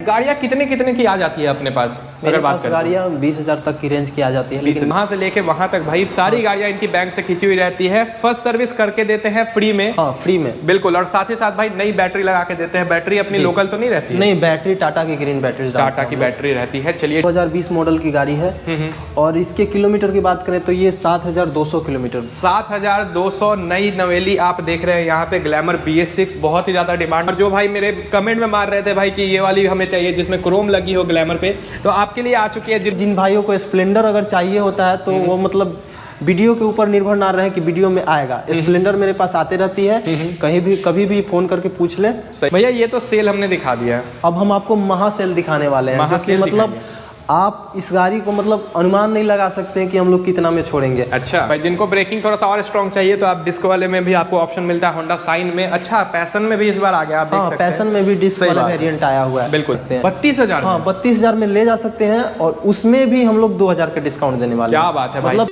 गाड़ियाँ कितने कितने की आ जाती है अपने पास? अगर बात करें गाड़ियाँ 20,000 तक की रेंज की आ जाती है, लेकिन वहाँ से लेके वहाँ तक भाई सारी गाड़ियाँ इनकी बैंक से खींची हुई रहती है। फर्स्ट सर्विस करके देते हैं फ्री में। हाँ, फ्री में बिल्कुल। और साथ ही साथ भाई नई बैटरी लगा के देते हैं। बैटरी अपनी लोकल तो नहीं रहती है? नहीं, बैटरी टाटा की ग्रीन बैटरी, टाटा की बैटरी रहती है। चलिए 2020 मॉडल की गाड़ी है और इसके किलोमीटर की बात करें तो ये 7,200 किलोमीटर। 7,200 नई नवेली आप देख रहे हैं यहाँ पे ग्लैमर BS6, बहुत ही ज्यादा डिमांड। और जो भाई मेरे कमेंट में मार रहे थे भाई कि ये वाली हमें चाहिए जिसमें क्रोम लगी हो ग्लैमर पे, तो आपके लिए आ चुकी है। जिन भाइयों को स्प्लेंडर अगर चाहिए होता है तो वो मतलब वीडियो के ऊपर निर्भर ना रहे कि वीडियो में आएगा। स्प्लेंडर मेरे पास आते रहती है, कहीं भी कभी भी फोन करके पूछ ले। भैया ये तो सेल हमने दिखा दिया है, अब हम आपको महा सेल दिखाने वाले हैं, जो कि मतलब आप इस गाड़ी को मतलब अनुमान नहीं लगा सकते हैं कि हम लोग कितना में छोड़ेंगे। अच्छा भाई, जिनको ब्रेकिंग थोड़ा सा और स्ट्रॉन्ग चाहिए तो आप डिस्क वाले में भी आपको ऑप्शन मिलता है, होंडा साइन में। अच्छा, पैशन में भी इस बार आ गया, आप देख सकते हैं। पैशन में भी डिस्क वाला वेरिएंट आया हुआ है। बिल्कुल 32,000। हाँ, 32,000 में ले जा सकते हैं और उसमें भी हम लोग 2,000 का डिस्काउंट देने वाले हैं। क्या बात है भाई। मतलब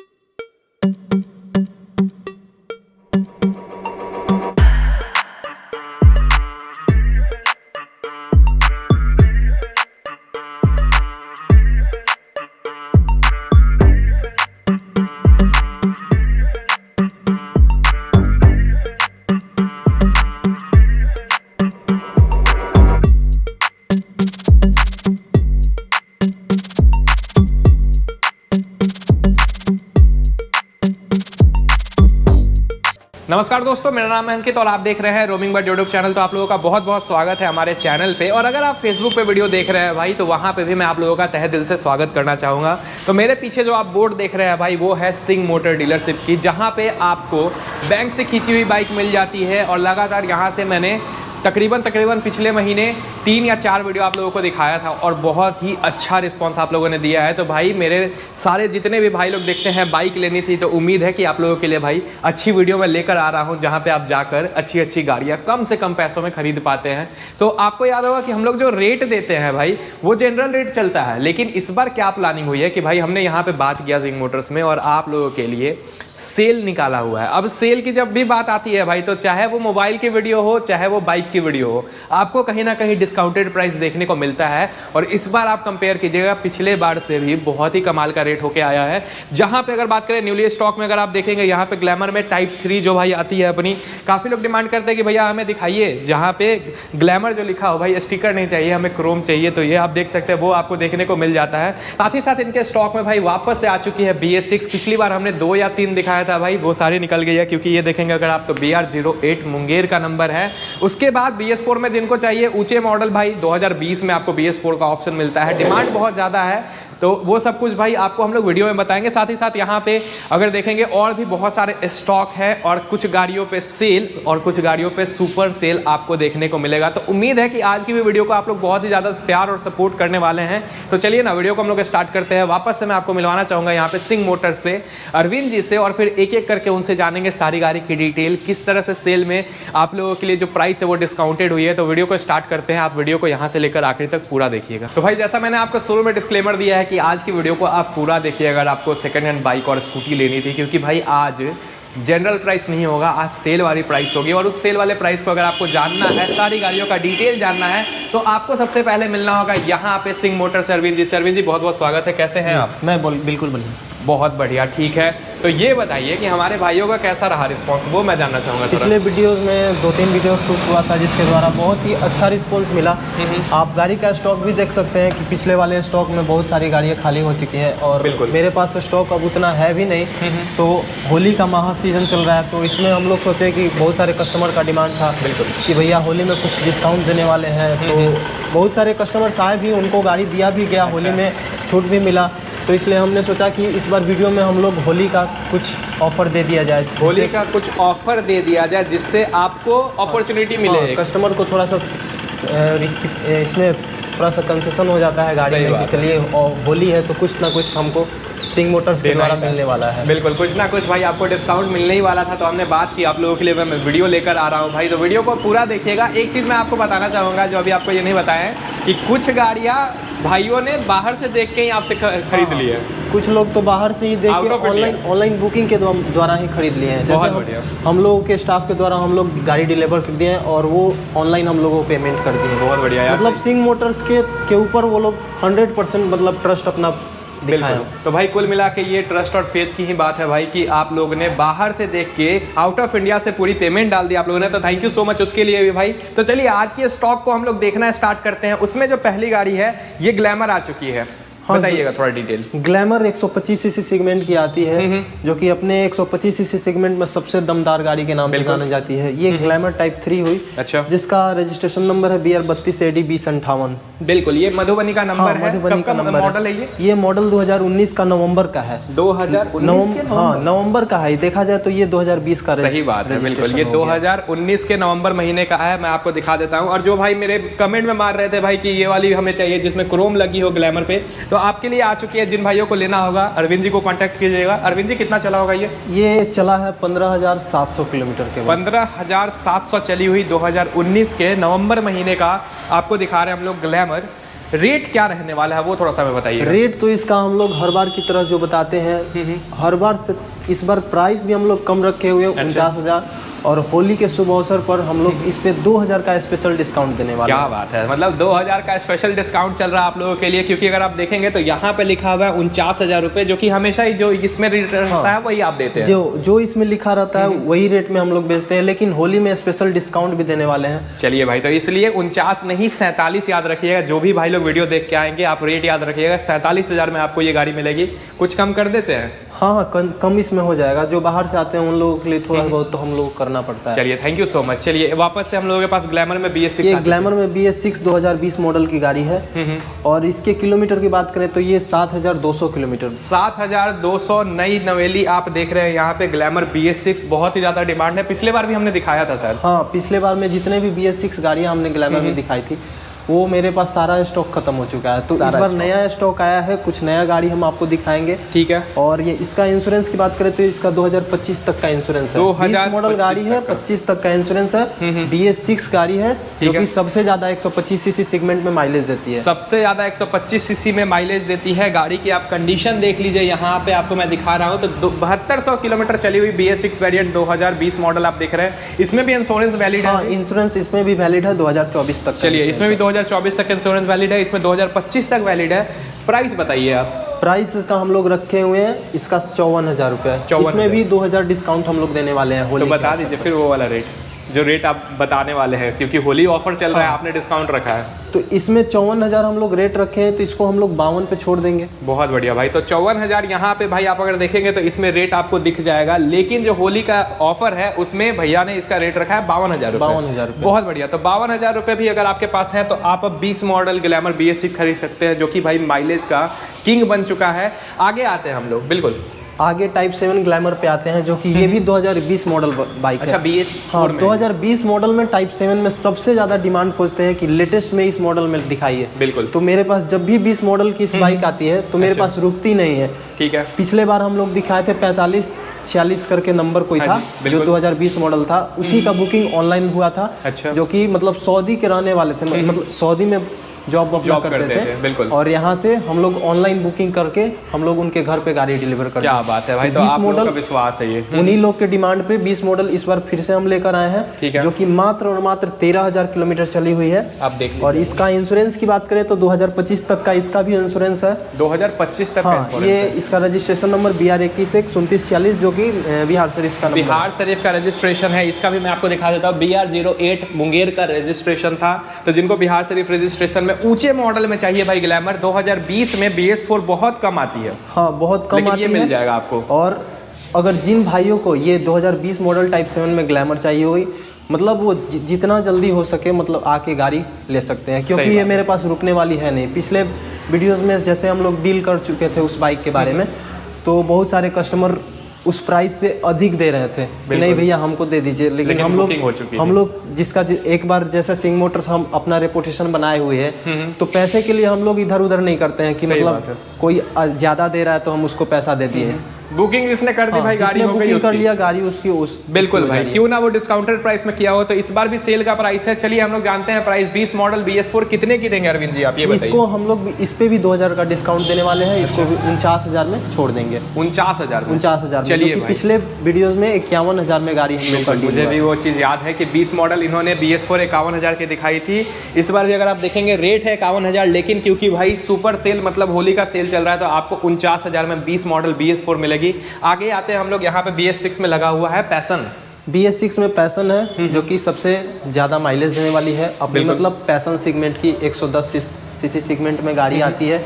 नमस्कार दोस्तों, मेरा नाम है अंकित और आप देख रहे हैं रोमिंग बर्ड यूट्यूब चैनल। तो आप लोगों का बहुत बहुत स्वागत है हमारे चैनल पे। और अगर आप फेसबुक पे वीडियो देख रहे हैं भाई, तो वहाँ पे भी मैं आप लोगों का तहे दिल से स्वागत करना चाहूँगा। तो मेरे पीछे जो आप बोर्ड देख रहे हैं भाई, वो है सिंह मोटर डीलरशिप की, जहाँ पे आपको बैंक से खींची हुई बाइक मिल जाती है। और लगातार यहाँ से मैंने तकरीबन पिछले महीने 3 या 4 वीडियो आप लोगों को दिखाया था और बहुत ही अच्छा रिस्पांस आप लोगों ने दिया है। तो भाई मेरे सारे जितने भी भाई लोग देखते हैं बाइक लेनी थी, तो उम्मीद है कि आप लोगों के लिए भाई अच्छी वीडियो मैं लेकर आ रहा हूं, जहां पे आप जाकर अच्छी अच्छी गाड़ियां कम से कम पैसों में खरीद पाते हैं। तो आपको याद होगा कि हम लोग जो रेट देते हैं भाई, वो जनरल रेट चलता है। लेकिन इस बार क्या प्लानिंग हुई है कि भाई हमने यहाँ पे बात किया सिंह मोटर्स में और आप लोगों के लिए सेल निकाला हुआ है। अब सेल की जब भी बात आती है भाई, तो चाहे वो मोबाइल की वीडियो हो, चाहे वो बाइक की वीडियो हो, आपको कहीं ना कहीं डिस्काउंटेड प्राइस देखने को मिलता है। और इस बार आप कंपेयर कीजिएगा, पिछले बार से भी बहुत ही कमाल का रेट होके आया है। जहां पे अगर बात करें न्यूली स्टॉक में, अगर आप देखेंगे यहाँ पे ग्लैमर में टाइप 3 जो भाई आती है अपनी, काफ़ी लोग डिमांड करते हैं कि भैया हमें दिखाइए जहाँ पे ग्लैमर जो लिखा हो, भाई स्टिकर नहीं चाहिए, हमें क्रोम चाहिए। तो ये आप देख सकते हैं, वो आपको देखने को मिल जाता है। साथ ही साथ इनके स्टॉक में भाई वापस से आ चुकी है BS6। पिछली बार हमने 2 या 3 दिखाया था भाई, वो सारी निकल गई है, क्योंकि ये देखेंगे अगर आप तो BR08 मुंगेर का नंबर है। उसके बाद BS4 में जिनको चाहिए ऊंचे मॉडल भाई, 2020 में आपको BS4 का ऑप्शन मिलता है। डिमांड बहुत ज़्यादा है, तो वो सब कुछ भाई आपको हम लोग वीडियो में बताएंगे। साथ ही साथ यहाँ पे अगर देखेंगे और भी बहुत सारे स्टॉक है, और कुछ गाड़ियों पे सेल और कुछ गाड़ियों पे सुपर सेल आपको देखने को मिलेगा। तो उम्मीद है कि आज की भी वीडियो को आप लोग बहुत ही ज़्यादा प्यार और सपोर्ट करने वाले हैं। तो चलिए ना, वीडियो को हम लोग स्टार्ट करते हैं। वापस से मैं आपको मिलवाना चाहूँगा यहाँ पे सिंह मोटर्स से अरविंद जी से, और फिर एक एक करके उनसे जानेंगे सारी गाड़ी की डिटेल, किस तरह से सेल में आप लोगों के लिए जो प्राइस है वो डिस्काउंटेड हुई है। तो वीडियो को स्टार्ट करते हैं, आप वीडियो को यहाँ से लेकर आखिरी तक पूरा देखिएगा। तो भाई जैसा मैंने आपको शुरू में डिस्क्लेमर दिया है कि आज की वीडियो को आप पूरा देखिए अगर आपको सेकंड हैंड बाइक और स्कूटी लेनी थी, क्योंकि भाई आज जनरल प्राइस नहीं होगा, आज सेल वाली प्राइस होगी। और उस सेल वाले प्राइस को अगर आपको जानना है, सारी गाड़ियों का डिटेल जानना है, तो आपको सबसे पहले मिलना होगा यहाँ पे सिंह मोटर्स अरविंद जी से। अरविंद जी बहुत बहुत स्वागत है, कैसे हैं आप? मैं बिल्कुल बढ़िया, बहुत बढ़िया, ठीक है। तो ये बताइए कि हमारे भाइयों का कैसा रहा रिस्पांस, वो मैं जानना चाहूँगा। पिछले वीडियोस में 2-3 वीडियो शूट हुआ था, जिसके द्वारा बहुत ही अच्छा रिस्पांस मिला। आप गाड़ी का स्टॉक भी देख सकते हैं कि पिछले वाले स्टॉक में बहुत सारी गाड़ियाँ खाली हो चुकी हैं और मेरे पास स्टॉक अब उतना है भी नहीं। तो होली का महा सीजन चल रहा है, तो इसमें हम लोग सोचे कि बहुत सारे कस्टमर का डिमांड था कि भैया होली में कुछ डिस्काउंट देने वाले हैं। तो बहुत सारे कस्टमर्स आए भी, उनको गाड़ी दिया भी गया, होली में छूट भी मिला। तो इसलिए हमने सोचा कि इस बार वीडियो में हम लोग होली का कुछ ऑफर दे दिया जाए, होली का कुछ ऑफर दे दिया जाए जिससे आपको अपॉर्चुनिटी मिले। कस्टमर को थोड़ा सा इसमें थोड़ा सा कंसेशन हो जाता है गाड़ी में कि चलिए होली है तो कुछ ना कुछ हमको सिंह मोटर्स के द्वारा मिलने वाला है। बिल्कुल, कुछ ना कुछ भाई आपको डिस्काउंट मिलने ही वाला था। तो हमने बात की आप लोगों के लिए, मैं वीडियो लेकर आ रहा हूँ भाई, तो वीडियो को पूरा देखिएगा। एक चीज़ मैं आपको बताना चाहूँगा जो अभी आपको ये नहीं बताया है, कि कुछ गाड़ियाँ भाइयों ने बाहर से देख के ही आपसे खरीद ली है। कुछ लोग तो बाहर से ही देख के ऑनलाइन बुकिंग के द्वारा ही खरीद लिए हैं। जैसे हम लोगों के स्टाफ के द्वारा हम लोग गाड़ी डिलीवर कर दिए हैं और वो ऑनलाइन हम लोगों को पेमेंट कर दिए। बहुत बढ़िया यार। मतलब सिंह मोटर्स के ऊपर वो लोग 100% मतलब ट्रस्ट अपना दिखाया। तो भाई कुल मिला के ये ट्रस्ट और फेथ की ही बात है भाई कि आप लोगों ने बाहर से देख के आउट ऑफ इंडिया से पूरी पेमेंट डाल दी आप लोगों ने, तो थैंक यू सो मच उसके लिए भी भाई। तो चलिए आज की स्टॉक को हम लोग देखना स्टार्ट करते हैं। उसमें जो पहली गाड़ी है ये ग्लैमर आ चुकी है। हाँ, बताइएगा थोड़ा डिटेल। ग्लैमर 125 सीसी सेगमेंट की आती है, जो कि अपने 125 सीसी सेगमेंट में सबसे दमदार गाड़ी के नाम से जानी जाती है। ये ग्लैमर टाइप 3 हुई। अच्छा। जिसका रजिस्ट्रेशन नंबर है BR 32 AD 2058। बिल्कुल, ये मधुबनी का नंबर है। कब का मॉडल है ये मॉडल 2019 का नवंबर का है। 2019 के नवंबर का है। देखा जाए तो ये 2020 का सही बात है। बिल्कुल, ये 2019 के नवंबर महीने का है। मैं आपको दिखा देता हूँ। और जो भाई मेरे कमेंट में मार रहे थे भाई कि ये वाली हमें चाहिए जिसमें क्रोम लगी हो ग्लैमर पे, तो आपके लिए आ चुकी है। जिन भाइयों को लेना होगा अरविंद जी को कांटेक्ट कीजिएगा। अरविंद जी कितना चला होगा ये चला है 15,700 किलोमीटर के। 15,700 चली हुई 2019 के नवंबर महीने का आपको दिखा रहे हैं हम लोग ग्लैमर। रेट क्या रहने वाला है वो थोड़ा सा हमें बताइए। रेट तो इसका हम लोग हर बार की तरह जो बताते हैं, हर बार से इस बार प्राइस भी हम लोग कम रखे हुए हैं। 49,000 और होली के शुभ अवसर पर हम लोग इस पे 2,000 का स्पेशल डिस्काउंट देने वाले हैं। क्या बात है, मतलब 2,000 का स्पेशल डिस्काउंट चल रहा है आप लोगों के लिए। क्योंकि अगर आप देखेंगे तो यहाँ पे लिखा हुआ है 49,000 रुपए, जो कि हमेशा ही जो इसमें रेट रहता है वही आप देते हैं। जो इसमें लिखा रहता है वही रेट में हम लोग बेचते हैं, लेकिन होली में स्पेशल डिस्काउंट भी देने वाले हैं। चलिए भाई, तो इसलिए 49 नहीं 47 याद रखिएगा। जो भी भाई लोग वीडियो देख के आएंगे आप रेट याद रखिएगा। 47,000 में आपको ये गाड़ी मिलेगी। कुछ कम कर देते हैं? हाँ, कम इसमें हो जाएगा। जो बाहर से आते हैं उन लोगों के लिए थोड़ा बहुत तो हम लोग करना पड़ता है। चलिए, थैंक यू सो मच। चलिए वापस से हम लोगों के पास ग्लैमर में BS6। ये ग्लैमर में BS6 2020 मॉडल की गाड़ी है। और इसके किलोमीटर की बात करें तो ये 7,200 किलोमीटर। 7,200 नई नवेली आप देख रहे हैं यहाँ पे ग्लैमर BS6। बहुत ही ज्यादा डिमांड है। पिछले बार भी हमने दिखाया था सर। हाँ, पिछले बार में जितने भी BS6 गाड़ियाँ हमने ग्लैमर में दिखाई थी वो मेरे पास सारा स्टॉक खत्म हो चुका है। तो इस बार नया स्टॉक आया है। कुछ नया गाड़ी हम आपको दिखाएंगे। ठीक है। और ये इसका इंश्योरेंस की बात करें तो इसका 2025 तक का इंश्योरेंस है। 20 मॉडल गाड़ी है, 25 तक का इंश्योरेंस है। BS6 गाड़ी है जो कि सबसे ज्यादा 125 सीसी सेगमेंट में माइलेज देती है। सबसे ज्यादा 125 सीसी में माइलेज देती है। गाड़ी की आप कंडीशन देख लीजिए। यहाँ पे आपको मैं दिखा रहा हूँ तो 7200 किलोमीटर चली हुई BS6 वेरिएंट 2020 मॉडल आप देख रहे हैं। इसमें भी इंश्योरेंस वैलिड है। इंश्योरेंस इसमें भी वैलिड है 2024 तक। चलिए, इसमें भी 2024 तक इंश्योरेंस वैलिड है। इसमें 2025 तक वैलिड है। प्राइस बताइए आप। प्राइस इसका हम लोग रखे हुए हैं, इसका 54,000 रुपये। इसमें भी 2,000 डिस्काउंट हम लोग देने वाले हैं होली। तो बता दीजिए फिर वो वाला रेट, जो रेट आप बताने वाले हैं, क्योंकि होली ऑफर चल रहा है। आपने डिस्काउंट रखा है तो इसमें 54,000 हम लोग रेट रखे हैं, तो इसको हम लोग 52 पे छोड़ देंगे। बहुत बढ़िया भाई। तो 54,000 यहाँ पे भाई आप अगर देखेंगे तो इसमें रेट आपको दिख जाएगा। लेकिन जो होली का ऑफर है उसमें भैया ने इसका रेट रखा है 52,000 रुपये। 52,000 रुपये। बहुत बढ़िया। तो 52,000 रुपये भी अगर आपके पास है तो आप अब 20 मॉडल ग्लैमर BS6 खरीद सकते हैं, जो कि भाई माइलेज का किंग बन चुका है। आगे आते हैं हम लोग। बिल्कुल आगे टाइप 7 ग्लैमर पे आते हैं, जो कि ये भी 2020 मॉडल बाइक है। अच्छा, BS4 हाँ, 2020 मॉडल में टाइप 7 में सबसे ज़्यादा डिमांड खोजते हैं कि लेटेस्ट में इस मॉडल में दिखाइए। बिल्कुल। तो मेरे पास जब भी 20 मॉडल की इस बाइक आती है तो मेरे पास रुकती नहीं है। ठीक है। पिछले बार हम लोग दिखाए थे 45-46 करके नंबर कोई था, जो 2020 मॉडल था। उसी का बुकिंग ऑनलाइन हुआ था। अच्छा। जो कि मतलब सऊदी के रहने वाले थे, मतलब सऊदी में जॉब करते थे। बिल्कुल। और यहाँ से हम लोग ऑनलाइन बुकिंग करके हम लोग उनके घर पे गाड़ी डिलीवर करते हैं। क्या बात है भाई। तो आप लोगों का विश्वास है ये। उन्हीं लोग के डिमांड पे 20 मॉडल इस बार फिर से हम लेकर आए हैं। ठीक है। जो कि मात्र और मात्र 13,000 किलोमीटर चली हुई है। आप देख लीजिए। और इसका इंश्योरेंस की बात करें तो 2025 तक का इसका भी इंश्योरेंस है। 2025 तक हाँ, ये इसका रजिस्ट्रेशन नंबर BR 21-1-2946, जो कि बिहार शरीफ का बिहार शरीफ का रजिस्ट्रेशन है। इसका भी मैं आपको दिखा देता हूँ। BR 08 मुंगेर का रजिस्ट्रेशन था। तो जिनको बिहार शरीफ रजिस्ट्रेशन में ऊंचे मॉडल में चाहिए भाई ग्लैमर, 2020 में BS4 बहुत कम आती है। हाँ, बहुत कम आती है। मिल जाएगा आपको। और अगर जिन भाइयों को ये 2020 मॉडल टाइप 7 में ग्लैमर चाहिए हुई, मतलब वो जितना जल्दी हो सके मतलब आके गाड़ी ले सकते हैं, क्योंकि ये मेरे पास रुकने वाली है नहीं। पिछले वीडियोस में जैसे हम लोग डील कर चुके थे उस बाइक के बारे में, तो बहुत सारे कस्टमर उस प्राइस से अधिक दे रहे थे कि नहीं भैया हमको दे दीजिए। लेकिन हम लोग जिसका एक बार जैसे सिंह मोटर्स हम अपना रेपुटेशन बनाए हुए हैं, तो पैसे के लिए हम लोग इधर उधर नहीं करते हैं कि मतलब कोई ज़्यादा दे रहा है तो हम उसको पैसा दे दिए। बुकिंग जिसने कर दी भाई गाड़ी हो गई बुकिंग कर उसकी। लिया गाड़ी उसकी उस बिल्कुल उसकी भाई, गाड़ी है। क्यों ना वो डिस्काउंटेड प्राइस में किया हो। तो इस बार भी सेल का प्राइस है। चलिए हम लोग जानते हैं प्राइस। 20 मॉडल BS4 कितने की देंगे अरविंद जी आप, ये बताइए। इसको हम लोग इस पे भी 2000 का डिस्काउंट देने वाले हैं। इसको भी 49,000 में छोड़ देंगे। 49,000 में? 49,000 में। चलिए जो कि भाई। पिछले वीडियोस में 51,000 में गाड़ी हम लोग का डील मुझे हुआ भी है। वो चीज़ याद है कि 20 मॉडल इन्होंने BS4 51,000 की दिखाई थी। इस बार भी अगर आप देखेंगे रेट है 51,000, लेकिन क्योंकि भाई सुपर सेल मतलब होली का सेल चल रहा है तो आपको 49,000 में 20 मॉडल BS4 मिलेगी। आगे आते हैं हम लोग, यहाँ पे BS6 में लगा हुआ है पैशन। BS6 में पैशन है जो कि सबसे ज़्यादा माइलेज देने वाली है अपनी, मतलब पैशन सेगमेंट की 110 सीसी सेगमेंट में गाड़ी आती है।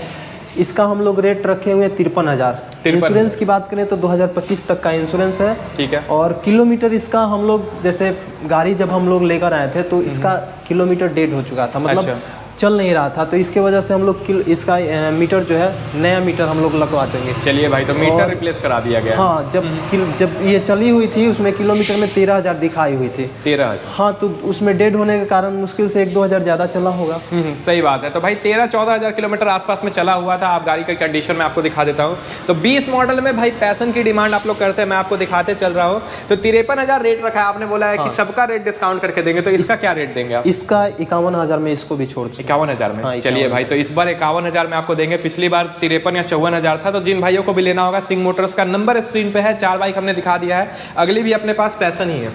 इसका हम लोग रेट रखे हुए हैं 53,000। इंश्योरेंस की बात करें तो 2025 तक का इंश्योरेंस है। ठीक है। और किलोमीटर इसका हम लोग, जैसे गाड़ी जब हम लोग लेकर आए थे तो इसका किलोमीटर डेड हो चुका था, मतलब अच्छा। चल नहीं रहा था। तो इसके वजह से हम लोग इसका मीटर जो है, नया मीटर हम लोग लगवा देंगे। चलिए भाई, तो मीटर रिप्लेस करा दिया गया। हाँ, जब ये चली हुई थी उसमें किलोमीटर में 13,000 दिखाई हुई थी। 13,000? हाँ, तो उसमें डेड होने के कारण मुश्किल से 1-2 हज़ार ज़्यादा चला होगा। सही बात है। तो भाई 13-14,000 किलोमीटर आसपास में चला हुआ था। आप गाड़ी का कंडीशन में आपको दिखा देता हूँ। तो 20 मॉडल में भाई पैशन की डिमांड आप लोग करते हैं, मैं आपको दिखाते चल रहा हूँ। तो 53,000 रेट रखा है। आपने बोला है कि सबका रेट डिस्काउंट करके देंगे, तो इसका क्या रेट देंगे आप? इसका 51,000 में इसको भी छोड़ 51,000 में? हाँ, चलिए भाई, तो इस बार 51,000 में आपको देंगे। पिछली बार 53 या 54,000 था। तो जिन भाइयों को भी लेना होगा, सिंह मोटर्स का नंबर स्क्रीन पे है। 4 बाइक हमने दिखा दिया है। अगली भी अपने पास पैशन ही है।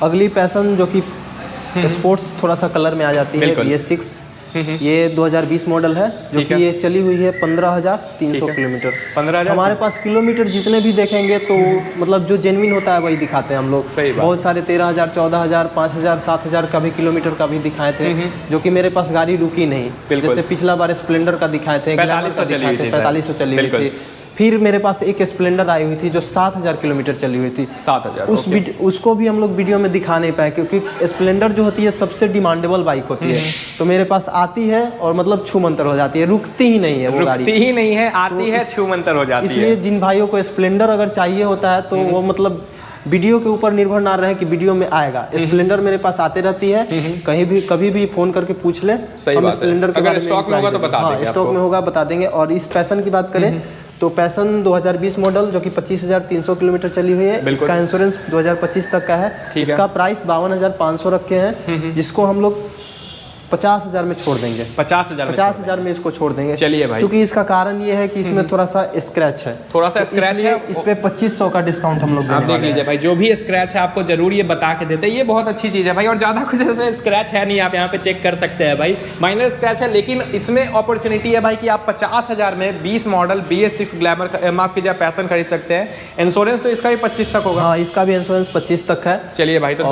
अगली पैशन जो कि स्पोर्ट्स थोड़ा सा कलर में आ जाती है, BS6। ये 2020 मॉडल है जो कि ये चली हुई है 15,300 किलोमीटर। 15,000? हमारे पास किलोमीटर जितने भी देखेंगे तो मतलब जो जेन्युइन होता है वही दिखाते हैं हम लोग। बहुत सारे 13,000, 14,000, 5,000, 7,000 का भी किलोमीटर का भी दिखाए थे, जो कि मेरे पास गाड़ी रुकी नहीं। जैसे पिछला बार स्प्लेंडर का दिखाए थे, 4500 चली हुई थी। फिर मेरे पास एक स्प्लेंडर आई हुई थी जो 7,000 किलोमीटर चली हुई थी। 7,000? उसको भी हम लोग वीडियो में दिखा नहीं पाए क्योंकि स्प्लेंडर जो होती है सबसे डिमांडेबल बाइक होती है। तो मेरे पास आती है और मतलब छूमंतर हो जाती है, रुकती ही नहीं है वो गाड़ी। रुकती ही नहीं है, आती है, छूमंतर हो जाती है। इसलिए जिन भाइयों को स्प्लेंडर अगर चाहिए होता है तो वो मतलब वीडियो के ऊपर निर्भर ना रहे कि वीडियो में आएगा। स्प्लेंडर मेरे पास आते रहती है, कहीं भी कभी भी फोन करके पूछ ले। हम स्प्लेंडर अगर स्टॉक में होगा तो बता देंगे। स्टॉक में होगा बता देंगे। और इस पैशन की बात करें तो पैशन 2020 मॉडल जो कि 25,300 किलोमीटर चली हुई है। इसका इंश्योरेंस 2025 तक का है। इसका प्राइस 52,500 रखे हैं, जिसको हम लोग 50,000 में छोड़ देंगे। 50,000 में इसको छोड़ देंगे। चलिए भाई, क्योंकि इसका कारण ये है कि इसमें थोड़ा सा स्क्रैच है, थोड़ा सा स्क्रैच है। इस पे 2,500 का डिस्काउंट हम लोग आप देख लीजिए भाई, जो भी स्क्रैच है आपको जरूर ये बता के देते हैं। ये बहुत अच्छी चीज़ है भाई। और ज़्यादा कुछ ऐसे स्क्रैच है नहीं, आप यहाँ पे चेक कर सकते हैं भाई। माइनर स्क्रैच है, लेकिन इसमें अपॉर्चुनिटी है भाई कि आप 50,000 में 20 मॉडल BS6 ग्लैमर माफ कीजिए पैशन खरीद सकते हैं। इंश्योरेंस तो इसका भी 25 तक होगा। हाँ, इसका भी इंश्योरेंस 25 तक है। चलिए भाई, तो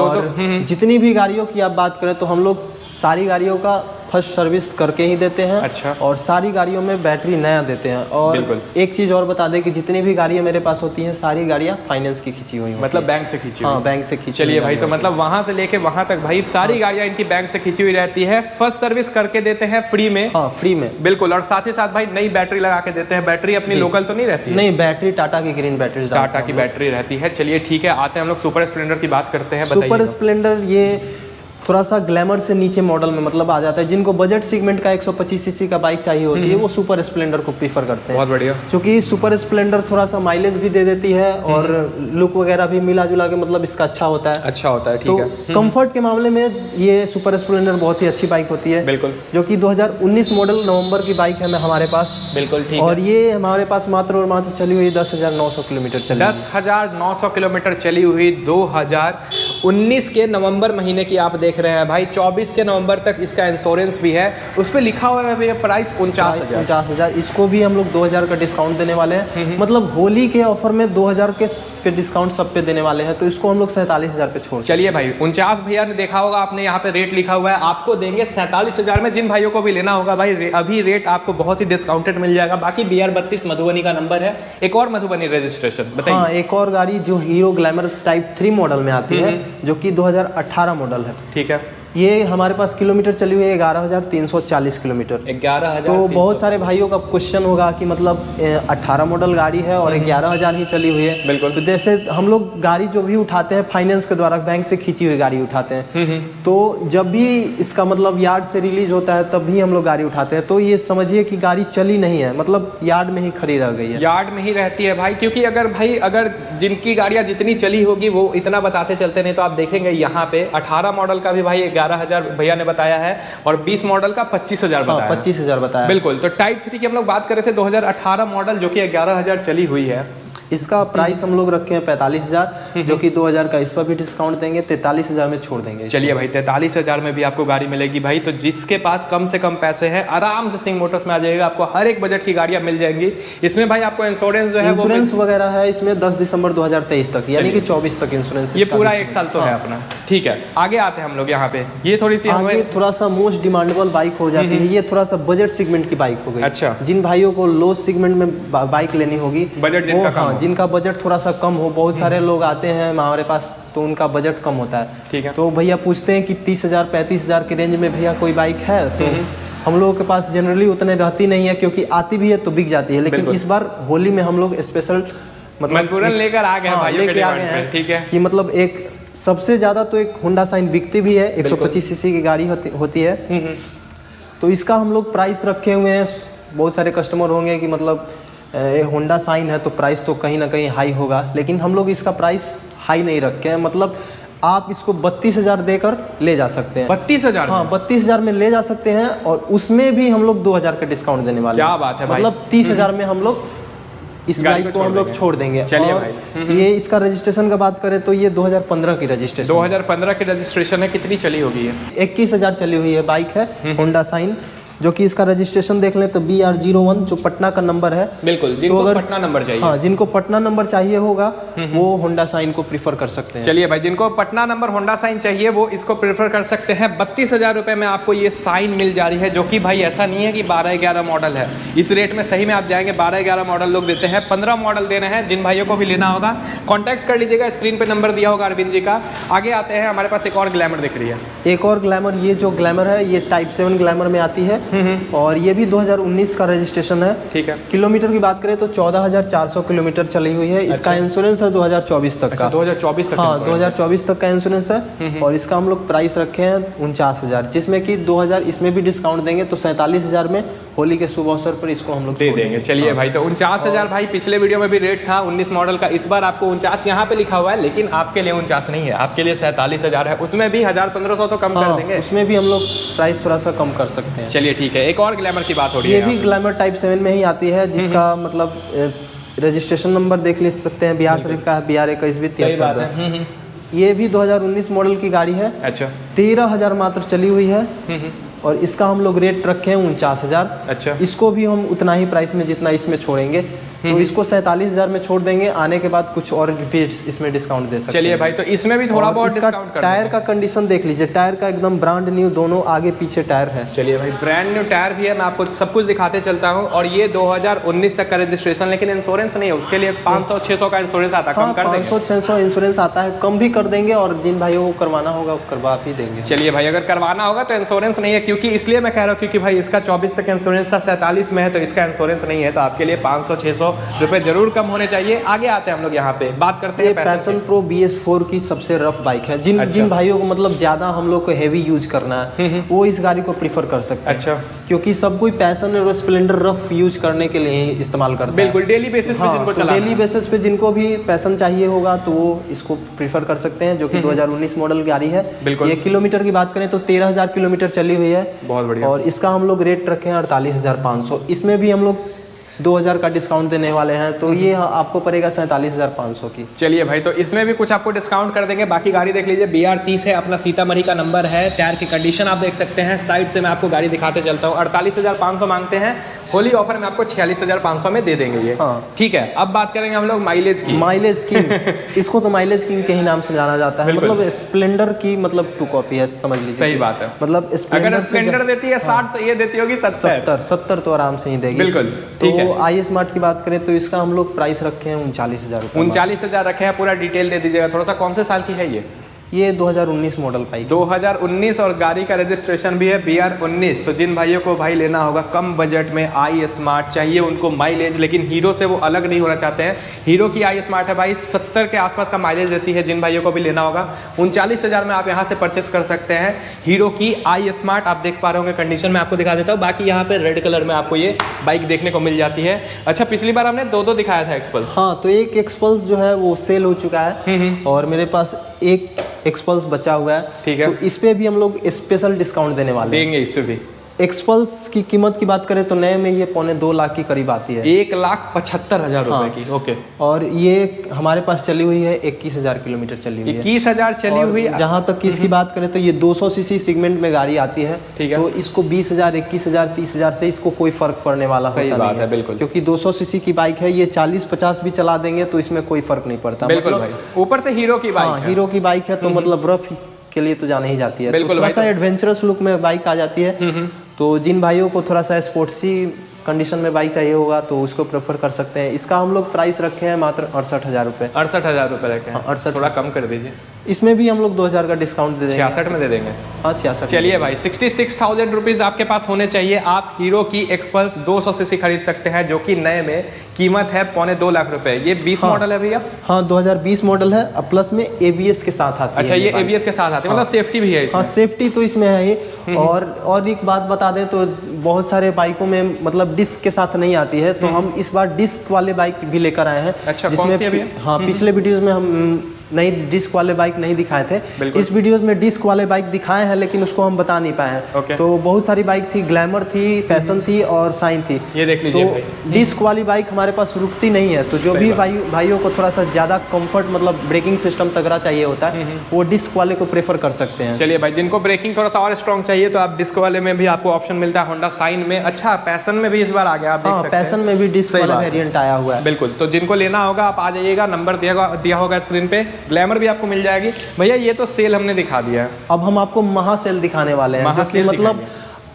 जितनी भी गाड़ियों की आप बात करें तो हम लोग सारी गाड़ियों का फर्स्ट सर्विस करके ही देते हैं। अच्छा। और सारी गाड़ियों में बैटरी नया देते हैं। और एक चीज़ और बता दें कि जितनी भी गाड़ियाँ मेरे पास होती हैं सारी गाड़ियाँ फाइनेंस की खींची हुई, मतलब बैंक से खींची हुई। हाँ, बैंक से खींची। चलिए भाई, तो मतलब वहाँ से लेके वहाँ तक भाई सारी गाड़ियाँ इनकी बैंक से खींची हुई रहती है। फर्स्ट सर्विस करके देते हैं फ्री में। हाँ, फ्री में बिल्कुल। और साथ ही साथ भाई नई बैटरी लगा के देते हैं। बैटरी अपनी लोकल तो नहीं रहती है? नहीं, बैटरी टाटा की ग्रीन बैटरी, टाटा की बैटरी रहती है। चलिए ठीक है, आते हैं हम लोग सुपर स्प्लेंडर की बात करते हैं। सुपर स्प्लेंडर ये थोड़ा सा ग्लैमर से नीचे मॉडल में मतलब आ जाता है। जिनको बजट सेगमेंट का 125 सीसी का बाइक चाहिए होती है वो सुपर स्प्लेंडर को प्रीफर करते हैं। बहुत बढ़िया। क्योंकि सुपर स्प्लेंडर थोड़ा सा माइलेज भी दे देती है और लुक वगैरह भी मिला जुला के मतलब इसका अच्छा होता है। अच्छा होता है, ठीक है। कंफर्ट के मामले में ये सुपर स्प्लेंडर बहुत ही अच्छी बाइक होती है। बिल्कुल। जो कि 2019 मॉडल नवंबर की बाइक है हमारे पास। बिल्कुल ठीक है। और ये हमारे पास मात्र और मात्र चली हुई 10,900 किलोमीटर चली। 10,900 किलोमीटर चली हुई 2019 के नवंबर महीने की आप देख रहे हैं भाई। 24 के नवंबर तक इसका इंश्योरेंस भी है। उस पर लिखा हुआ है प्राइस 49,000। इसको भी हम लोग 2,000 का डिस्काउंट देने वाले हैं। मतलब होली के ऑफर में 2,000 के पे डिस्काउंट सब पे देने वाले हैं, तो इसको हम लोग 47,000 पे छोड़। चलिए भाई, 49 भैया ने देखा होगा आपने, यहाँ पे रेट लिखा हुआ है, आपको देंगे 47,000 में। जिन भाइयों को भी लेना होगा भाई, अभी रेट आपको बहुत ही डिस्काउंटेड मिल जाएगा। बाकी BR32 मधुबनी का नंबर है। एक और मधुबनी रजिस्ट्रेशन बताइए। हाँ, एक और गाड़ी जो हीरो ग्लैमर टाइप 3 मॉडल में आती है, जो कि 2018 मॉडल है। ठीक है। ये हमारे पास किलोमीटर चली हुई है 11,340 किलोमीटर। 11,000। तो बहुत सारे भाइयों का क्वेश्चन होगा कि मतलब 18 मॉडल गाड़ी है और 11,000 ही चली हुई है। बिल्कुल। तो जैसे हम लोग गाड़ी जो भी उठाते हैं फाइनेंस के द्वारा, बैंक से खींची हुई गाड़ी उठाते हैं, तो जब भी इसका मतलब यार्ड से रिलीज होता है तब भी हम लोग गाड़ी उठाते हैं। तो ये समझिए कि गाड़ी चली नहीं है, मतलब यार्ड में ही खड़ी रह गई है। यार्ड में ही रहती है भाई, क्योंकि अगर जिनकी गाड़ियाँ जितनी चली होगी वो इतना बताते चलते नहीं। तो आप देखेंगे यहाँ पे 18 मॉडल का भी भाई 11,000 भैया ने बताया है और 20 मॉडल का 25,000 बताया। 25,000 बताया। बिल्कुल। तो टाइप 3 की हम लोग बात कर रहे थे 2018 मॉडल जो कि 11,000 चली हुई है। इसका प्राइस हम लोग रखे हैं 45,000, जो कि 2,000 का इस पर भी डिस्काउंट देंगे, 43,000 में छोड़ देंगे। चलिए भाई 43,000 में भी आपको गाड़ी मिलेगी भाई। तो जिसके पास कम से कम पैसे हैं आराम से सिंह मोटर्स में आ जाएगा, आपको हर एक बजट की गाड़ियां मिल जाएंगी। इसमें भाई आपको इंश्योरेंस जो है इंश्योरेंस वगैरह है इसमें 10 दिसंबर 2023 तक, यानी कि 24 तक इंश्योरेंस। ये पूरा 1 साल तो है अपना। ठीक है, आगे आते हैं हम लोग यहाँ पे। ये थोड़ी सी आगे थोड़ा सा मोस्ट डिमांडेबल बाइक हो जाती है। ये थोड़ा सा बजट सेगमेंट की बाइक हो गई। अच्छा। जिन भाइयों को लो सेगमेंट में बाइक लेनी होगी, बजट जिनका कम हो। जिनका बजट थोड़ा सा कम हो, बहुत सारे लोग आते हैं हमारे पास तो उनका बजट कम होता है। ठीक है। तो भैया पूछते हैं कि 30,000 35,000 के रेंज में भैया कोई बाइक है, तो हम लोगों के पास जनरली उतने रहती नहीं है, क्योंकि आती भी है तो बिक जाती है। लेकिन इस बार होली में हम लोग स्पेशल मतलब लेकर आ गए हैं भाइयों के डिमांड पे। ठीक है, कि मतलब एक सबसे ज्यादा तो एक होंडा साइन बिकती भी है, 125 सीसी की गाड़ी होती है। तो इसका हम लोग प्राइस रखे हुए हैं। बहुत सारे कस्टमर होंगे कि मतलब होंडा साइन है तो प्राइस तो कहीं ना कहीं हाई होगा, लेकिन हम लोग इसका प्राइस हाई नहीं रखे हैं। मतलब आप इसको 32,000 देकर ले जा सकते हैं। 32,000? हाँ, 32,000 में ले जा सकते हैं और उसमें भी हम लोग 2,000 का डिस्काउंट देने वाले हैं। क्या बात है भाई। मतलब 30,000 में हम लोग इस बाइक को हम लोग छोड़ देंगे। चलिए और भाई। ये इसका रजिस्ट्रेशन का बात करें तो ये 2015 की रजिस्ट्रेशन 2015 की रजिस्ट्रेशन है। कितनी चली होगी ये? 21,000 चली हुई है बाइक है होंडा साइन, जो कि इसका रजिस्ट्रेशन देख लें तो BR01 जो पटना का नंबर है। बिल्कुल, जिनको तो पटना नंबर चाहिए। हाँ, जिनको पटना नंबर चाहिए होगा वो होंडा साइन को प्रीफर कर सकते हैं। चलिए भाई, जिनको पटना नंबर होंडा साइन चाहिए वो इसको प्रेफर कर सकते हैं। 32,000 रुपये में आपको ये साइन मिल जा रही है, जो कि भाई ऐसा नहीं है कि 12-11 मॉडल है। इस रेट में सही में आप जाएंगे 12-11 मॉडल लोग देते हैं, 15 मॉडल दे रहे हैं। जिन भाइयों को भी लेना होगा कॉन्टैक्ट कर लीजिएगा, स्क्रीन पर नंबर दिया होगा अरविंद जी का। आगे आते हैं, हमारे पास एक और ग्लैमर दिख रही है। एक और ग्लैमर, ये जो ग्लैमर है ये टाइप 7 ग्लैमर में आती है और ये भी 2019 का रजिस्ट्रेशन है। ठीक है। किलोमीटर की बात करें तो 14,400 किलोमीटर चली हुई है। इसका इंश्योरेंस है 2024 तक का। 2024 तक? हाँ, 2024 तक का इंश्योरेंस है और इसका हम लोग प्राइस रखे हैं 49,000, जिसमें कि 2,000 इसमें भी डिस्काउंट देंगे, तो 47,000 में होली के शुभ अवसर पर इसको हम लोग दे देंगे। चलिए भाई, तो 49,000 भाई पिछले वीडियो में भी रेट था 19 मॉडल का। इस बार आपको 49 यहाँ पे लिखा हुआ है, लेकिन आपके लिए 49 नहीं है, आपके लिए 47,000 है। उसमें भी 1,000-1,500 तो कम कर देंगे। उसमें भी हम लोग प्राइस थोड़ा सा कम कर सकते हैं। चलिए ठीक है, एक और ग्लैमर की बात हो रही है। ये भी ग्लैमर टाइप 7 में ही आती है, जिसका मतलब रजिस्ट्रेशन नंबर देख ले सकते हैं, बिहार शरीफ का है, BR2120 ये भी 2019 मॉडल की गाड़ी है। अच्छा। 13,000 मात्र चली हुई है और इसका हम लोग रेट रखे हैं 49,000। अच्छा। इसको भी हम उतना ही प्राइस में जितना इसमें छोड़ेंगे, तो इसको 47,000 में छोड़ देंगे। आने के बाद कुछ और भी इसमें डिस्काउंट दे सकते हैं। चलिए भाई, तो इसमें भी थोड़ा बहुत डिस्काउंट कर टायर का कंडीशन देख लीजिए, टायर का एकदम ब्रांड न्यू, दोनों आगे पीछे टायर है। चलिए भाई, ब्रांड न्यू टायर भी है, मैं आपको सब कुछ दिखाते चलता हूँ। और ये 2019 तक का रजिस्ट्रेशन, लेकिन इंश्योरेंस नहीं है, उसके लिए 500-600 का इंश्योरेंस आता है। कम कर देंगे? 500-600 इंश्योरेंस आता है, कम भी कर देंगे और जिन भाइयों को करवाना होगा वो करवा भी देंगे। चलिए भाई, अगर करवाना होगा तो इंश्योरेंस नहीं है, क्योंकि इसलिए मैं कह रहा हूँ क्योंकि भाई इसका 24 तक इंश्योरेंस था, 47 में है, तो इसका इंश्योरेंस नहीं है। तो आपके लिए 500-600 रुपये जरूर कम होने चाहिए। आगे आते हैं हम लोग यहाँ पे, बात करते हैं पैशन प्रो BS4 की सबसे रफ बाइक है। जिन भाइयों को मतलब ज्यादा हम लोग को हेवी यूज करना है वो इस गाड़ी को प्रीफर कर सकते हैं। अच्छा। क्योंकि सब कोई पैशन और स्प्लेंडर रफ यूज करने के लिए ही इस्तेमाल करता है। बिल्कुल, डेली बेसिस पे जिनको चलाना है। डेली बेसिस पे जिनको भी पैशन चाहिए होगा तो वो इसको प्रीफर कर सकते हैं, जो कि 2019 मॉडल गाड़ी है। बिल्कुल। ये किलोमीटर की बात करें तो 13,000 किलोमीटर चली हुई है। बहुत बढ़िया। और इसका हम लोग रेट रखे हैं 48,500। इसमें भी हम लोग 2,000 का डिस्काउंट देने वाले हैं, तो ये आपको पड़ेगा 47,500 की। चलिए भाई, तो इसमें भी कुछ आपको डिस्काउंट कर देंगे। बाकी गाड़ी देख लीजिए, BR30 है, अपना सीतामढ़ी का नंबर है। टायर की कंडीशन आप देख सकते हैं। साइड से मैं आपको गाड़ी दिखाते चलता हूँ। 48,500 मांगते हैं, होली ऑफर में आपको 46,500 में दे देंगे ये। हाँ। ठीक है, अब बात करेंगे हम लोग माइलेज की। माइलेज किंग इसको तो माइलेज किंग के ही नाम से जाना जाता है। मतलब स्प्लेंडर की मतलब 2 कॉपी है, समझ लीजिए। सही बात है। मतलब अगर स्प्लेंडर देती है 60 तो ये देती होगी 70 तो आराम से ही देगी। बिल्कुल, ठीक है। तो iSmart की बात करें तो इसका हम लोग प्राइस रखे हैं 39,000 रुपये। 39,000 रखे हैं। पूरा डिटेल दे दीजिएगा थोड़ा सा। कौन से साल की है ये? ये 2019 मॉडल बाइक। 2019 और गाड़ी का रजिस्ट्रेशन भी है BR19। तो जिन भाइयों को भाई लेना होगा कम बजट में आई स्मार्ट चाहिए उनको माइलेज, लेकिन हीरो से वो अलग नहीं होना चाहते हैं, हीरो की आई स्मार्ट है भाई 70 के आसपास का माइलेज देती है। जिन भाइयों को भी लेना होगा 39,000 में आप यहाँ से परचेस कर सकते हैं हीरो की आई स्मार्ट। आप देख पा रहे होंगे कंडीशन में आपको दिखा देता हूँ। बाकी यहाँ पे रेड कलर में आपको ये बाइक देखने को मिल जाती है। अच्छा, पिछली बार हमने दो दिखाया था एक्सपल्स। हाँ, तो एक एक्सपल्स जो है वो सेल हो चुका है और मेरे पास एक एक्सपल्स बचा हुआ है। ठीक है, तो इस पे भी हम लोग स्पेशल डिस्काउंट देने वाले देंगे। इस पे भी एक्सपल्स की कीमत की बात करें तो नए में ये 2.25 लाख के करीब आती है। 1,75,000 रुपए की। ओके। और ये हमारे पास चली हुई है 21,000 किलोमीटर चली हुई है। 21,000 चली हुई। जहाँ तक कि इसकी बात करें तो ये 200 सीसी सेगमेंट में गाड़ी आती है। ठीक है। तो इसको 20,000, 21,000, 30,000 से इसको कोई फर्क पड़ने वाला होता नहीं है। बिल्कुल, क्योंकि 200 सीसी की बाइक है, ये 40-50 भी चला देंगे तो इसमें कोई फर्क नहीं पड़ता। बिल्कुल भाई, ऊपर से हीरो की बाइक है। हीरो की बाइक है तो मतलब रफ के लिए तो जाने ही जाती है। बिल्कुल, थोड़ा सा एडवेंचरस लुक में बाइक आ जाती है। तो जिन भाइयों को थोड़ा सा स्पोर्ट्सी कंडीशन में बाइक चाहिए होगा तो उसको प्रेफर कर सकते हैं। इसका हम लोग प्राइस रखे हैं मात्र 68,000 रुपये। 68,000 रुपये रखे हैं। 68, थोड़ा कम कर दीजिए। इसमें भी हम लोग 2,000 का डिस्काउंट दे देंगे। 66 में दे देंगे। हाँ, 66। चलिए भाई, 66,000 रुपीज़ आपके पास होने चाहिए। आप हीरो की एक्सपल्स 200 सीसी खरीद सकते हैं जो कि नए में कीमत है 2.25 लाख रुपए। ये 20 मॉडल है भैया? हाँ, 2020 मॉडल है, प्लस में ABS के साथ आती है। अच्छा, ये ABS के साथ आती है, मतलब सेफ्टी भी है इसमें? हाँ, सेफ्टी तो इसमें है ही। और एक बात बता दें तो बहुत सारे बाइकों में मतलब डिस्क के साथ नहीं आती है, तो हम इस बार डिस्क वाले बाइक भी लेकर आए हैं। अच्छा, जिसमें हाँ, पिछले वीडियोस में हम नई डिस्क वाले बाइक नहीं दिखाए थे। इस वीडियोस में डिस्क वाले बाइक दिखाए हैं लेकिन उसको हम बता नहीं पाए हैं। तो बहुत सारी बाइक थी, ग्लैमर थी, पैशन थी और साइन थी। ये देख लीजिए भाई। डिस्क वाली बाइक हमारे पास रुकती नहीं है, तो जो भी भाइयों को थोड़ा सा ज़्यादा कंफर्ट मतलब ब्रेकिंग सिस्टम तगड़ा चाहिए होता है वो डिस्क वाले को प्रेफर कर सकते हैं। चलिए भाई, जिनको ब्रेकिंग थोड़ा सा और स्ट्रॉन्ग चाहिए तो आप डिस्क वाले में भी आपको ऑप्शन मिलता है। होंडा साइन में, अच्छा पैशन में भी इस बार आ गया, आप देख सकते हैं। पैशन में भी डिस्क वाला वेरिएंट आया हुआ है। बिल्कुल, तो जिनको लेना होगा आप आ जाइएगा, नंबर दिया होगा स्क्रीन पे। ग्लैमर भी आपको मिल जाएगी। भैया ये तो सेल हमने दिखा दिया है, अब हम आपको महा सेल दिखाने वाले हैं, जो कि मतलब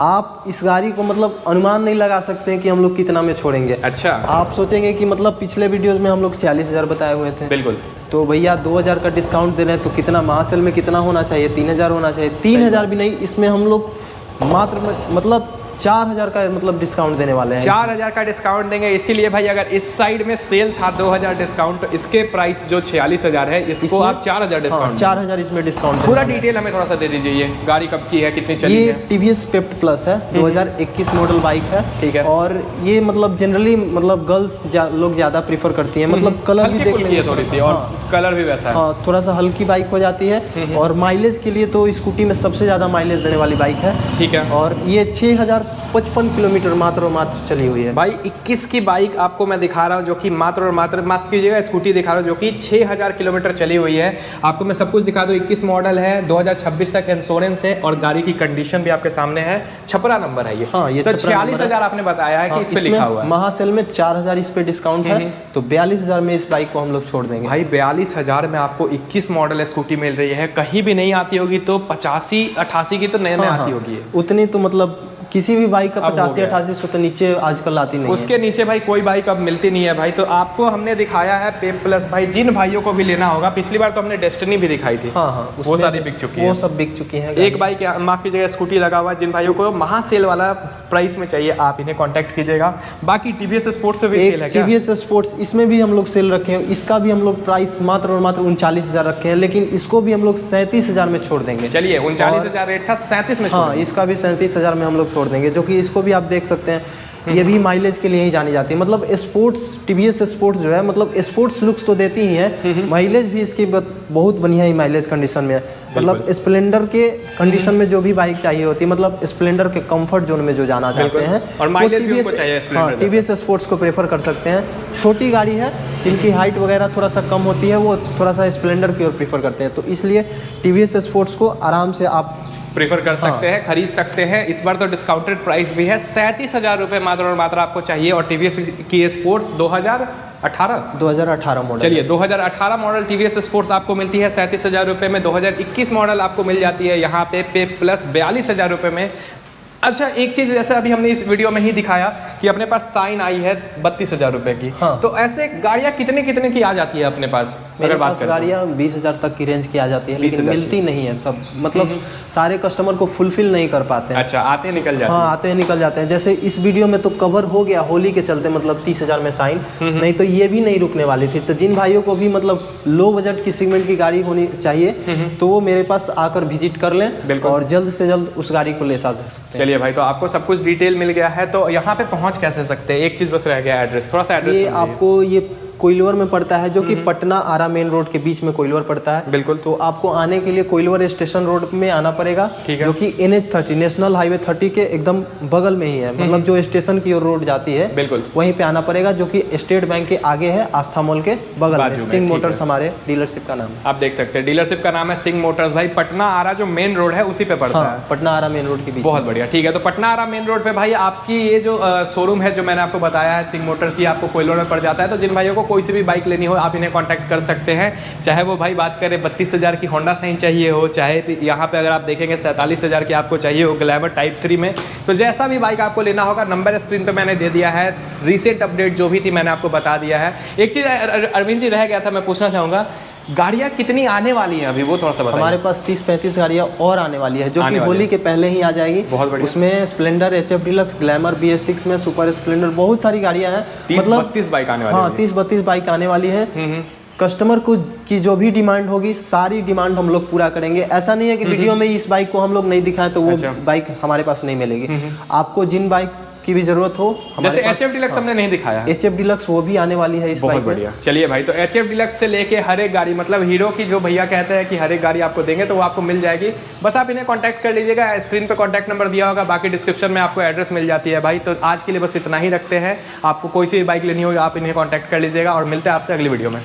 आप इस गाड़ी को मतलब अनुमान नहीं लगा सकते हैं कि हम लोग कितना में छोड़ेंगे। अच्छा, आप सोचेंगे कि मतलब पिछले वीडियोस में हम लोग 40,000 बताए हुए थे। बिल्कुल, तो भैया 2,000 का डिस्काउंट दे रहे हैं तो कितना महासेल में कितना होना चाहिए? 3,000 होना चाहिए। 3,000 भी नहीं, इसमें हम लोग मात्र मतलब 4,000 का मतलब डिस्काउंट देने वाले हैं। 4,000 का डिस्काउंट देंगे। इसीलिए भाई अगर इस साइड में सेल था 2,000 डिस्काउंट, तो इसके प्राइस जो 46,000 है इसको आप 4,000 डिस्काउंट। 4,000 इसमें डिस्काउंट। पूरा डिटेल हमें थोड़ा सा दे दीजिए। ये गाड़ी कब की है, कितनी चली है? ये TVS पेप्ट प्लस है, 2021 मॉडल बाइक है। ठीक है। और ये मतलब जनरली मतलब गर्ल्स लोग ज्यादा प्रेफर करती हैं। मतलब कलर भी देख लीजिए थोड़ी सी, और कलर भी वैसा है। हाँ, थोड़ा सा हल्की बाइक हो जाती है। और माइलेज के लिए तो स्कूटी में सबसे ज्यादा माइलेज देने वाली बाइक है। ठीक है। और ये 6,055 किलोमीटर मात्र चली हुई है। भाई 21 की बाइक आपको मैं दिखा रहा हूँ जो कि मात्र माफ कीजिएगा, स्कूटी दिखा रहा हूँ जो कि 6,000 किलोमीटर चली हुई है। आपको मैं सब कुछ दिखा दूँ। 21 मॉडल है, 2026 तक इंश्योरेंस है और गाड़ी की कंडीशन भी आपके सामने है। छपरा नंबर है ये। हाँ, ये तो 46,000 आपने बताया है कि इस पे लिखा हुआ है। महासेल में 4,000 इस पे डिस्काउंट है, तो 42,000 में इस बाइक को हम लोग छोड़ देंगे। भाई 42,000 में आपको 21 मॉडल स्कूटी मिल रही है। कहीं भी नहीं आती होगी तो 85-88 की तो नए में आती होगी। उतनी तो मतलब किसी भी बाइक का 85-88 से तो नीचे आजकल आती नहीं है। उसके नीचे भाई कोई बाइक अब मिलती नहीं है भाई। तो आपको हमने दिखाया है पेप प्लस भाई। जिन भाइयों को भी लेना होगा, पिछली बार तो हमने डेस्टिनी भी दिखाई थी। हाँ, वो सारी बिक चुकी है। वो सब बिक चुकी हैं। एक बाइक माफ कीजिएगा स्कूटी लगा हुआ है। जिन भाइयों को महासेल वाला प्राइस में चाहिए आप इन्हें कांटेक्ट कीजिएगा। बाकी TVS स्पोर्ट्स भी सेल है क्या? TVS स्पोर्ट्स इसमें भी हम लोग सेल रखे हैं। इसका भी हम लोग प्राइस मात्र और मात्र 39,000 रखे हैं, लेकिन इसको भी हम लोग 37,000 में छोड़ देंगे। चलिए, 39,000 रेट था, 37 में। हाँ, इसका भी 37,000 में हम लोग छोड़ देंगे, जो कि इसको भी आप देख सकते हैं। ये भी माइलेज के लिए ही जानी जाती है। मतलब स्पोर्ट्स, TVS स्पोर्ट्स जो है मतलब स्पोर्ट्स लुक्स तो देती ही है, माइलेज भी इसकी बहुत बढ़िया ही माइलेज कंडीशन में है। मतलब स्प्लेंडर के कंडीशन में जो भी बाइक चाहिए होती है, मतलब स्प्लेंडर के कंफर्ट जोन में जो जाना चाहते हैं और माइलेज भी उनको चाहिए, हाँ, TVS स्पोर्ट्स को प्रेफर कर सकते हैं। छोटी गाड़ी है, जिनकी हाइट वगैरह थोड़ा सा कम होती है, वो थोड़ा सा स्प्लेंडर की ओर प्रेफर करते हैं। तो इसलिए TVS स्पोर्ट्स को आराम से आप प्रेफर कर सकते हैं, खरीद सकते हैं। इस बार तो डिस्काउंटेड प्राइस भी है। 37,000 रुपये मात्र और मात्र आपको चाहिए। और TVS की स्पोर्ट्स 2018 मॉडल। चलिए, 2018 मॉडल TVS स्पोर्ट्स आपको मिलती है 37,000 रुपये में। 2021 मॉडल आपको मिल जाती है यहाँ पे प्लस 42,000 रुपये में। अच्छा, एक चीज जैसे अभी हमने इस वीडियो में ही दिखाया कि अपने पास साइन आई है 32,000 रुपए की। हाँ। तो ऐसे गाड़ियाँ कितने कितने की आ जाती है अपने पास? मेरे पास गाड़ियाँ 20,000 तक की रेंज की आ जाती है, लेकिन मिलती नहीं है सब, मतलब सारे कस्टमर को फुलफिल नहीं कर पाते हैं। अच्छा, आते निकल जाते हैं। हाँ, आते हैं निकल जाते हैं। जैसे इस वीडियो में तो कवर हो गया होली के चलते, मतलब 30,000 में साइन, नहीं तो ये भी नहीं रुकने वाली थी। तो जिन भाइयों को भी मतलब लो बजट की सेगमेंट की गाड़ी होनी चाहिए तो वो मेरे पास आकर विजिट कर लें और जल्द से जल्द उस गाड़ी को ले जा सकते हैं। चलिए भाई, तो आपको सब कुछ डिटेल मिल गया है, तो यहाँ पे पहुँच कैसे सकते हैं? एक चीज़ बस रह गया, एड्रेस, थोड़ा सा एड्रेस। ये आपको ये कोइलवर में पड़ता है, जो कि पटना आरा मेन रोड के बीच में कोइलवर पड़ता है। बिल्कुल। तो आपको आने के लिए कोइलवर स्टेशन रोड में आना पड़ेगा, जो कि NH30 नेशनल हाईवे 30 के एकदम बगल में ही है, मतलब जो स्टेशन की ओर रोड जाती है, बिल्कुल वहीं पे आना पड़ेगा, जो कि स्टेट बैंक के आगे है, आस्था मॉल के बगल में। सिंह मोटर्स हमारे डीलरशिप का नाम है। आप देख सकते हैं डीलरशिप का नाम है सिंह मोटर्स। भाई पटना आरा जो मेन रोड है उसी पे पड़ता है। पटना आरा मेन रोड के बीच। बहुत बढ़िया, ठीक है। तो पटना आरा मेन रोड पे भाई आपकी ये जो शोरूम है जो मैंने आपको बताया है सिंह मोटर्स की, आपको कोइलवर में पड़ जाता है। तो जिन भाइयों को कोई सी भी बाइक लेनी हो आप इन्हें कांटेक्ट कर सकते हैं, चाहे वो भाई बात करें 32,000 की होंडा साइन चाहिए हो, चाहे यहाँ पे अगर आप देखेंगे 47,000 की आपको चाहिए हो ग्लैमर टाइप 3 में। तो जैसा भी बाइक आपको लेना होगा, नंबर स्क्रीन पे मैंने दे दिया है, रिसेंट अपडेट जो भी थी मैंने आपको बता दिया है। एक चीज़ अरविंद जी रह गया था, मैं पूछना चाहूँगा, गाड़ियाँ कितनी आने वाली हैं अभी, वो थोड़ा सा बताइए। हमारे पास 30-35 गाड़ियाँ और आने वाली है, जो कि होली के पहले ही आ जाएगी। बहुत बढ़िया। उसमें Splendor, HF deluxe, glamour, BS6 में सुपर स्प्लेंडर, बहुत सारी गाड़ियाँ हैं। 30-32 बाइक आने वाली है। हाँ, 30-32 बाइक आने वाली है। कस्टमर को की जो भी डिमांड होगी, सारी डिमांड हम लोग पूरा करेंगे। ऐसा नहीं है कि वीडियो में इस बाइक को हम लोग नहीं दिखाएं तो वो बाइक हमारे पास नहीं मिलेगी। आपको जिन बाइक की भी जरूरत हो, जैसे HF डिलक्स हमने नहीं दिखाया, HF डिलक्स वो भी आने वाली है इस बाइक में। बहुत बढ़िया। चलिए भाई, तो HF डिलक्स से लेके हर एक गाड़ी, मतलब हीरो की जो भैया कहते हैं कि हर एक गाड़ी आपको देंगे, तो वो आपको मिल जाएगी। बस आप इन्हें कांटेक्ट कर लीजिएगा, स्क्रीन पे कांटेक्ट नंबर दिया होगा, बाकी डिस्क्रिप्शन में आपको एड्रेस मिल जाती है भाई। तो आज के लिए बस इतना ही रखते हैं। आपको कोई सी भी बाइक लेनी होगी आप इन्हें कॉन्टैक्ट कर लीजिएगा और मिलते हैं आपसे अगली वीडियो में।